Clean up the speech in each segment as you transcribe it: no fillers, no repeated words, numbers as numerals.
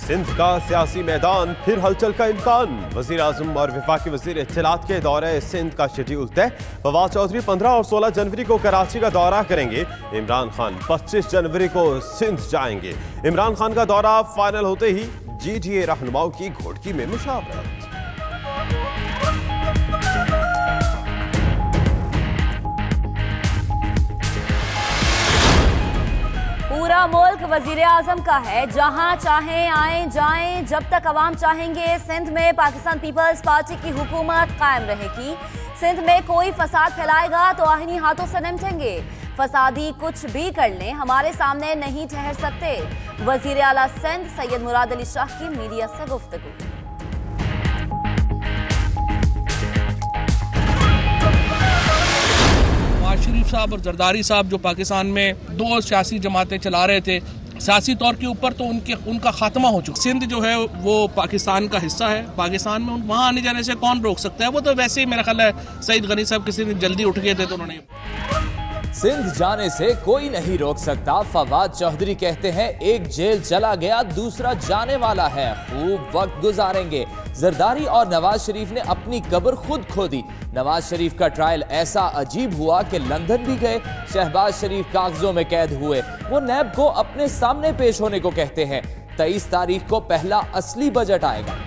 सिंध का सियासी मैदान फिर हलचल का इम्कान। वजीर आजम और वफाकी वजीर इत्तलात के दौरे सिंध का शेड्यूल तय। फवाद चौधरी 15 और 16 जनवरी को कराची का दौरा करेंगे। इमरान खान 25 जनवरी को सिंध जाएंगे। इमरान खान का दौरा फाइनल होते ही GDA रहनुमाओं की घोड़की में मुशावरत। पूरा मुल्क वजीर आजम का है, जहां चाहें आए जाएं, जब तक अवाम चाहेंगे सिंध में पाकिस्तान पीपल्स पार्टी की हुकूमत कायम रहेगी। सिंध में कोई फसाद फैलाएगा तो आहिनी हाथों से निपटेंगे। फसादी कुछ भी कर लें, हमारे सामने नहीं ठहर सकते। वजीर आला सिंध सैयद मुराद अली शाह की मीडिया से गुफ्तगू। शरीफ साहब और जरदारी साहब जो पाकिस्तान में 2 सियासी जमातें चला रहे थे, सियासी तौर के ऊपर तो उनका खात्मा हो चुका। सिंध जो है वो पाकिस्तान का हिस्सा है। पाकिस्तान में वहाँ आने जाने से कौन रोक सकता है? वो तो वैसे ही मेरा ख्याल है सईद गनी साहब किसी दिन जल्दी उठ गए थे तो उन्होंने। सिंध जाने से कोई नहीं रोक सकता। फवाद चौधरी कहते हैं एक जेल चला गया, दूसरा जाने वाला है, खूब वक्त गुजारेंगे। जरदारी और नवाज शरीफ ने अपनी कब्र खुद खोदी। नवाज शरीफ का ट्रायल ऐसा अजीब हुआ कि लंदन भी गए। शहबाज शरीफ कागजों में कैद हुए। वो नैब को अपने सामने पेश होने को कहते हैं। 23 तारीख को पहला असली बजट आएगा।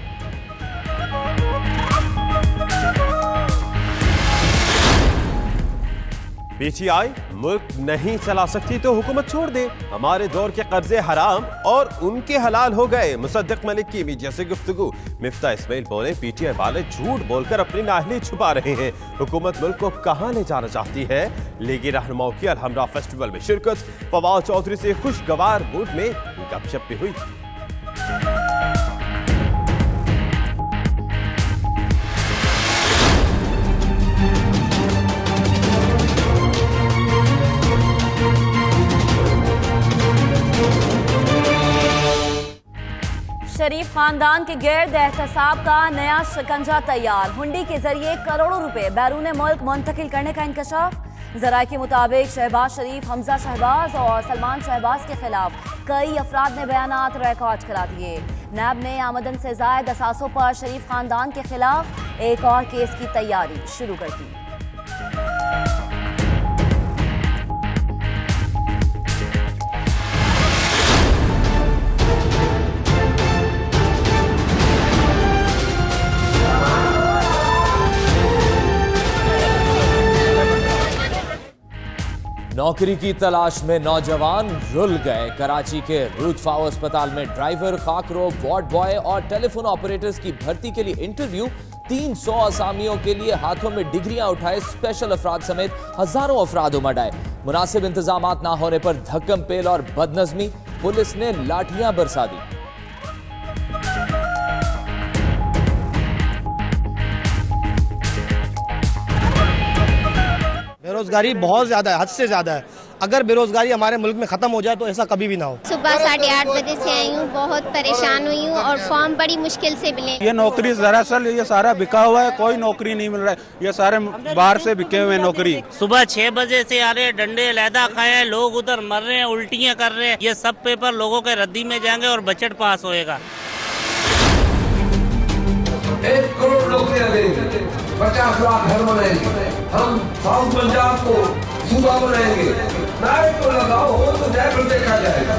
PTI मुल्क नहीं चला सकती तो हुकूमत छोड़ दे। हमारे दौर के कर्जे हराम और उनके हलाल हो गए। मुसद्दिक मलिक की मीडिया से गुफ्तगू। मिफ्ता इस्माइल बोले PTI वाले झूठ बोलकर अपनी नाअहली छुपा रहे हैं। हुकूमत मुल्क को कहां ले जाना चाहती है? लीगी रहनुमाओं की अलहमरा फेस्टिवल में शिरकत। फवाद चौधरी से खुशगवार मूड में गपशप भी हुई। शरीफ खानदान के गिर्द एहतसाब का नया शिकंजा तैयार। हुंडी के जरिए करोड़ों रुपए बैरून मुल्क मुंतकिल करने का इंकशाफ। जराये के मुताबिक शहबाज शरीफ, हमजा शहबाज और सलमान शहबाज के खिलाफ कई अफराद ने बयानात रिकॉर्ड करा दिए। नैब ने आमदन से जायद असासों पर शरीफ खानदान के खिलाफ एक और केस की तैयारी शुरू कर दी। नौकरी की तलाश में नौजवान रुल गए। कराची के रूदफाओ अस्पताल में ड्राइवर, खाकरो, वार्ड बॉय और टेलीफोन ऑपरेटर्स की भर्ती के लिए इंटरव्यू। 300 असामियों के लिए हाथों में डिग्रियां उठाए स्पेशल अफराद समेत हजारों अफराद उमड़ आए। मुनासिब इंतजामात ना होने पर धक्कम पेल और बदनजमी। पुलिस ने लाठियां बरसा दी। बेरोजगारी बहुत ज्यादा है, हद से ज्यादा है। अगर बेरोजगारी हमारे मुल्क में खत्म हो जाए तो ऐसा कभी भी ना हो। सुबह 8:30 बजे से आई हूँ, बहुत परेशान हुई हूँ और फॉर्म बड़ी मुश्किल से मिले। ये नौकरी दरअसल ये सारा बिका हुआ है, कोई नौकरी नहीं मिल रहा है। ये सारे बाहर से बिके हुए नौकरी। सुबह 6 बजे से आ रहे, डंडे अलहदा खाए हैं, लोग उधर मर रहे हैं, उल्टियाँ कर रहे हैं। ये सब पेपर लोगों के रद्दी में जाएंगे और बजट पास होएगा। 1 करोड़ नौकरियां देंगे, 50 लाख घर बनाएंगे, हम साउथ पंजाब को सूबा बनाएंगे। नारे तो लगाओ, हो तो जाकर देखा जाएगा।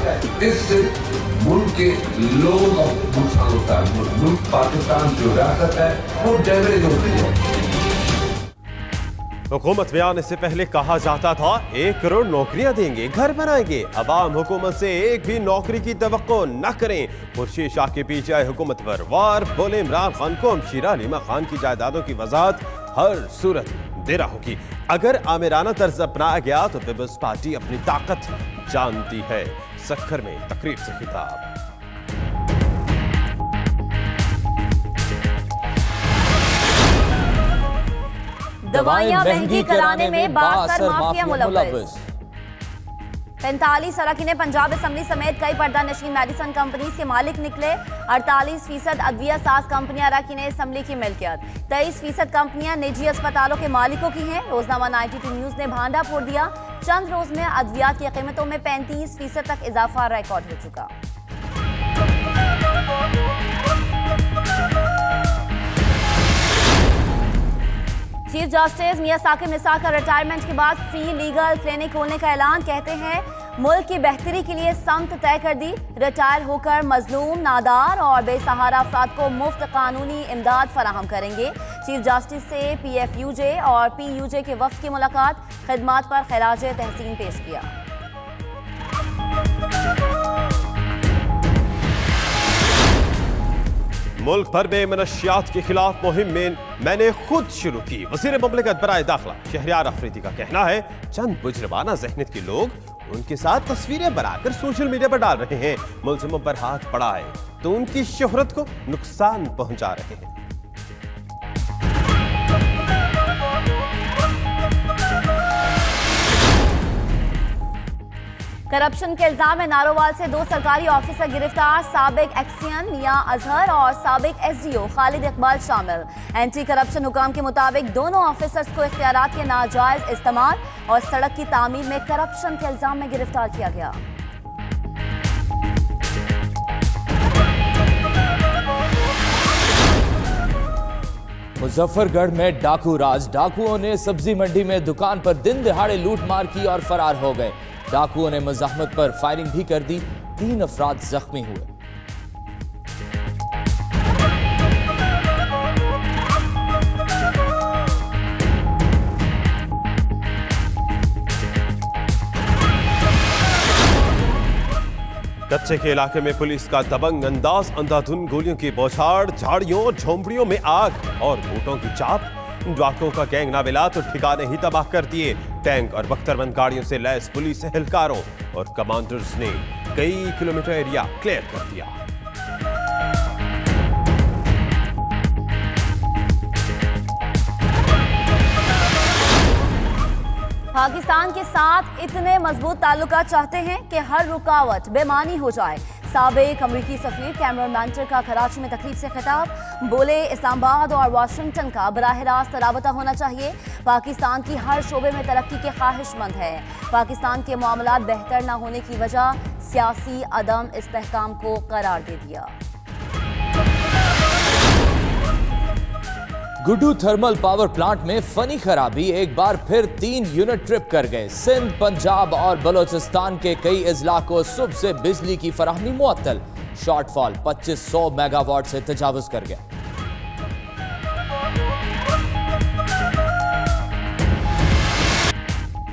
इससे मुल्क के लोगों का नुकसान होता है। मुल्क पाकिस्तान जो रियासत है वो डैमेज होती है। हुकूमत में आने से पहले कहा जाता था 1 करोड़ नौकरियां देंगे, घर बनाएंगे। अवाम हुकूमत से एक भी नौकरी की तवक्को न करें। खुर्शीद शाह के PTI हुकूमत पर वार। बोले इमरान खान को हमशीरा नीमा खान की जायदादों की वजाहत हर सूरत देना होगी। अगर आमिराना तर्ज अपनाया गया तो पीपल्स पार्टी अपनी ताकत जानती है। सक्खर में तकरीर से खिताब। दवाइयां महंगी कराने में बासर माफिया मुलव्वस। 45 अरकान पंजाब असम्बली समेत कई पर्दानशीन मेडिसन कंपनीज के मालिक निकले। 48% अदविया साज कंपनियां अरकान असम्बली की मिल्कियत। 23% कंपनियां निजी अस्पतालों के मालिकों की हैं। रोजनामा 92 न्यूज ने भांडा फोड़ दिया। चंद रोज में अद्वियात की कीमतों में 35% तक इजाफा रिकॉर्ड हो चुका। चीफ जस्टिस मियां साकिब निसार का रिटायरमेंट के बाद फ्री लीगल क्लिनिक खोलने का ऐलान। कहते हैं मुल्क की बेहतरी के लिए समत तय कर दी। रिटायर होकर मजलूम, नादार और बेसहारा अफराद को मुफ्त कानूनी इमदाद फराहम करेंगे। चीफ जस्टिस से PFUJ और PUJ के वफ्द की मुलाकात, खिदमात पर खराज तहसीन पेश किया। मुल्क भर में मनशियात के खिलाफ मुहिम में मैंने खुद शुरू की। वज़ीर मुमलिकत बराए दाखिला शहरियार अफरीदी का कहना है चंद मुजरमाना ज़हनियत के लोग उनके साथ तस्वीरें बनाकर सोशल मीडिया पर डाल रहे हैं, मुल्ज़िमों पर हाथ पड़ा है तो उनकी शोहरत को नुकसान पहुंचा रहे हैं। करप्शन के इल्जाम में नारोवाल से 2 सरकारी ऑफिसर गिरफ्तार। साबिक एक्सियन मियां अजहर और साबिक SDO खालिद इकबाल शामिल। एंटी करप्शन हुकाम के मुताबिक दोनों ऑफिसर्स को इख्तियारात के नाजायज इस्तेमाल और सड़क की तामीर में करप्शन के इल्जाम में गिरफ्तार किया गया। मुजफ्फरगढ़ में डाकू राज। डाकुओं ने सब्जी मंडी में दुकान पर दिन दिहाड़े लूटमार की और फरार हो गए। डाकुओं ने मुजाहमत पर फायरिंग भी कर दी। 3 अफराद जख्मी हुए। कच्चे के इलाके में पुलिस का दबंग अंदाज, अंधाधुन गोलियों की बौछार, झाड़ियों झोंपड़ियों में आग और बूटों की चाप। डाकुओं का गैंग ना मिला तो ठिकाने ही तबाह कर दिए। टैंक और बख्तरबंद गाड़ियों से लैस पुलिस एहलकारों और कमांडर्स ने कई किलोमीटर एरिया क्लियर कर दिया। पाकिस्तान के साथ इतने मजबूत ताल्लुकात चाहते हैं कि हर रुकावट बेमानी हो जाए। साबिक अमरीकी सफीर कैमरन मैंटर का कराची में तकरीब से खिताब। बोले इस्लामाबाद और वाशिंगटन का बराह रास्त राबता होना चाहिए। पाकिस्तान की हर शोबे में तरक्की के ख्वाहिशमंद है। पाकिस्तान के मामलात बेहतर न होने की वजह सियासी अदम इस्तेहकाम को करार दे दिया। गुड्डू थर्मल पावर प्लांट में फनी खराबी। एक बार फिर 3 यूनिट ट्रिप कर गए। सिंध, पंजाब और बलोचिस्तान के कई अजला को सुबह से बिजली की फराहमी मुअत्तल। शॉर्टफॉल 2500 मेगावाट से तजावुज कर गया।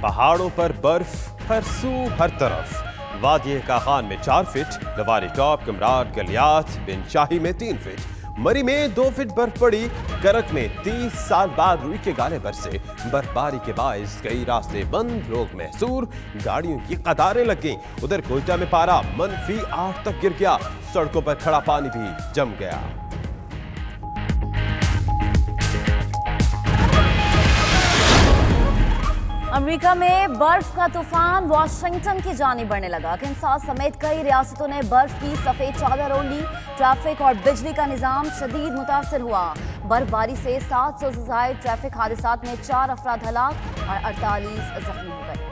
पहाड़ों पर बर्फ हर सू हर तरफ। वादिये काखान में 4 फीट, लवारी टॉप, कमराट, गलियात, बिन शाही में 3 फीट, मरी में 2 फीट बर्फ पड़ी। करक में 30 साल बाद रुई के गाले बरसे। बर्फबारी के बायस कई रास्ते बंद, लोग महसूर, गाड़ियों की कतारें लग गईं। उधर कोयटा में पारा -8 तक गिर गया। सड़कों पर खड़ा पानी भी जम गया। अमेरिका में बर्फ का तूफान वाशिंगटन की जानिब बढ़ने लगा। कैंसास समेत कई रियासतों ने बर्फ की सफेद चादर ओढ़ ली। ट्रैफिक और बिजली का निजाम शदीद मुतासर हुआ। बर्फबारी से 700 से ज्यादा ट्रैफिक हादसात में 4 अफराद हलाक और 48 जख्मी हो गए।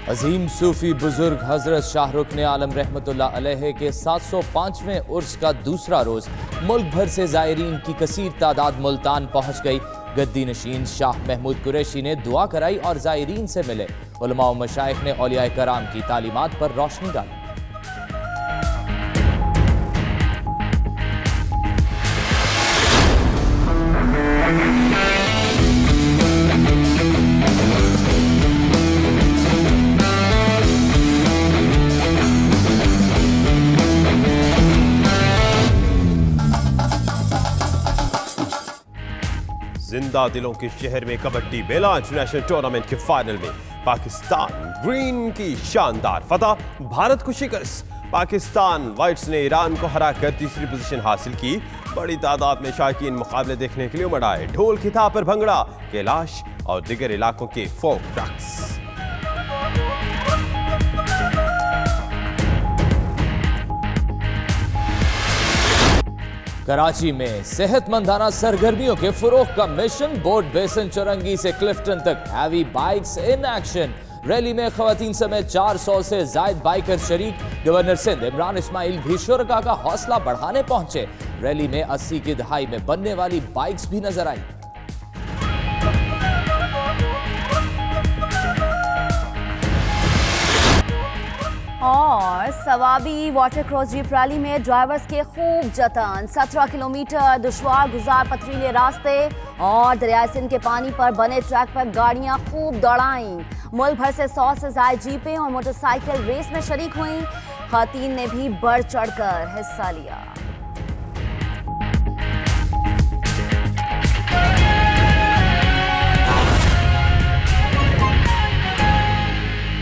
अजीम सूफी बुजुर्ग हजरत शाहरुख ने आलम रहमतुल्लाह अलैह के 705वें उर्स का दूसरा रोज मुल्क भर से जायरीन की कसीर तादाद मुल्तान पहुंच गई। गद्दी नशीन शाह महमूद कुरैशी ने दुआ कराई और जायरीन से मिले। उलमा व मशाइख ने औलिया कराम की तालीमात पर रोशनी डाली। जिंदा दिलों के शहर में कबड्डी बेला इंटरनेशनल टूर्नामेंट के फाइनल में पाकिस्तान ग्रीन की शानदार फतह, भारत को शिकस्त। पाकिस्तान व्हाइट्स ने ईरान को हराकर तीसरी पोजीशन हासिल की। बड़ी तादाद में शायकीन मुकाबले देखने के लिए उमड़ आए। ढोल की थाप पर भंगड़ा, कैलाश और दिगर इलाकों के फोक रक्स। कराची में सेहतमंदाना सरगर्मियों के फरोग का मिशन। बोट बेसन चौरंगी से क्लिफ्टन तक heavy bikes in action. Rally में खवातीन समेत 400 से जायद बाइकर शरीक। गवर्नर सिंध इमरान इस्माइल भी शुरका का हौसला बढ़ाने पहुंचे। रैली में 80 की दहाई में बनने वाली बाइक्स भी नजर आई। और Swabi water cross jeep rally में ड्राइवर्स के खूब जतन। 17 किलोमीटर दुश्वार गुजार पथरीले रास्ते और दरियाए सिंध के पानी पर बने ट्रैक पर गाड़ियां खूब दौड़ाईं। मुल्क भर से 100 से ज्यादा जीपें और मोटरसाइकिल रेस में शरीक हुईं। खातून ने भी बढ़ चढ़कर हिस्सा लिया।